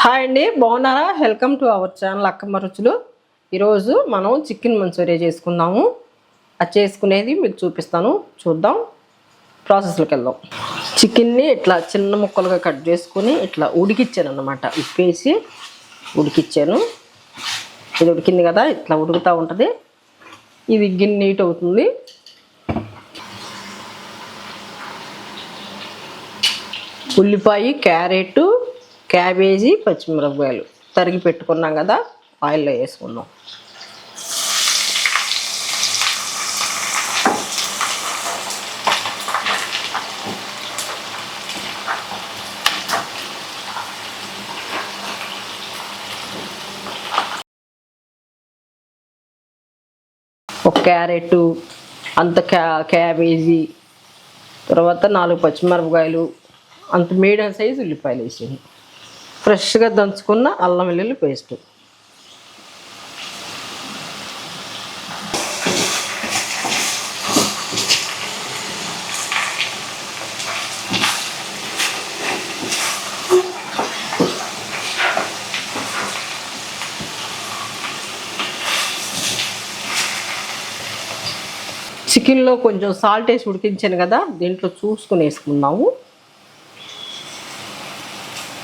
Hi అండి, బాగున్నారా? Welcome to our channel Akkamma రుచులు. ఈరోజు మనం చికెన్ మంచూరియా చేసుకుందాము. అది చేసుకునేది మీకు చూపిస్తాను, చూద్దాం. ప్రాసెస్లోకి వెళ్దాం. చికెన్ని ఇట్లా చిన్న ముక్కలుగా కట్ చేసుకుని ఇట్లా ఉడికిచ్చాను అన్నమాట. ఉప్పేసి ఉడికిచ్చాను. ఇది ఉడికింది కదా, ఇట్లా ఉడుకుతూ ఉంటుంది. ఇది గిన్నె నీట్ అవుతుంది. ఉల్లిపాయ, క్యారెట్, క్యాబేజీ, పచ్చిమిరపకాయలు తరిగి పెట్టుకున్నాం కదా, ఆయిల్లో వేసుకుందాం. ఒక క్యారెట్, అంత క్యాబేజీ, తర్వాత 4 పచ్చిమిరపకాయలు, అంత మీడియం సైజు ఉల్లిపాయలు వేసాను. ఫ్రెష్గా దంచుకున్న అల్లం వెల్లుల్లి పేస్ట్, చికెన్లో కొంచెం సాల్ట్ వేసి ఉడికించాను కదా, దీంట్లో చూసుకుని వేసుకుందాము.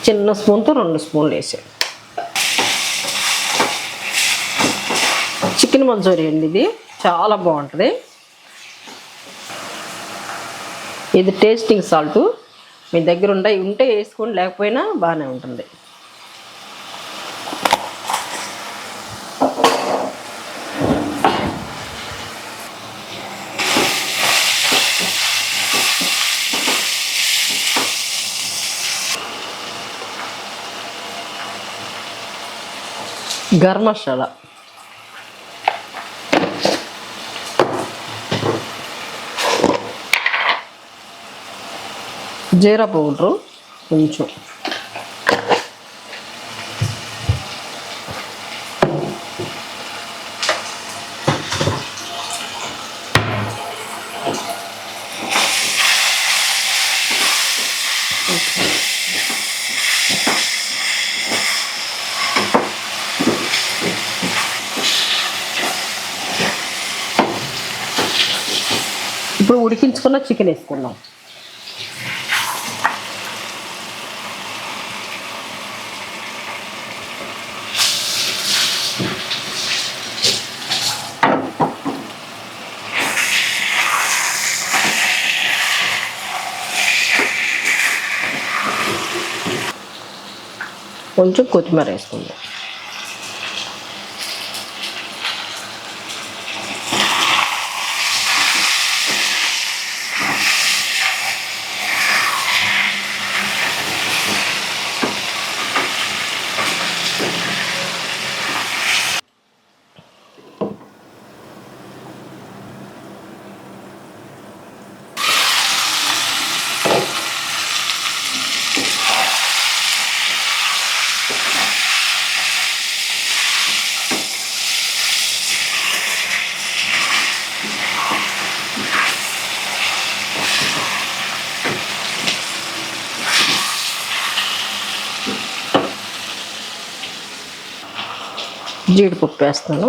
చిన్న స్పూన్తో 2 స్పూన్లు వేసాను. చికెన్ మంచూరియా అండి, ఇది చాలా బాగుంటుంది. ఇది టేస్టింగ్ సాల్ట్ మీ దగ్గర ఉంటే వేసుకోండి, లేకపోయినా బాగానే ఉంటుంది. గరం మసాలా, జీరా పౌడరు కొంచెం, ఇప్పుడు ఉడికించుకున్న చికెన్ వేసుకున్నాం. కొంచెం కొత్తిమీర వేసుకుందాం. జీడిపప్పు వేస్తాను.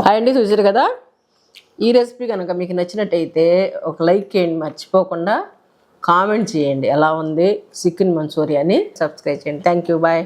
అండి, చూసారు కదా, ఈ రెసిపీ కనుక మీకు నచ్చినట్టయితే ఒక లైక్ చేయండి, మర్చిపోకుండా కామెంట్ చేయండి ఎలా ఉంది చికెన్ మంచూరియా అని. సబ్స్క్రైబ్ చేయండి. Thank you, bye.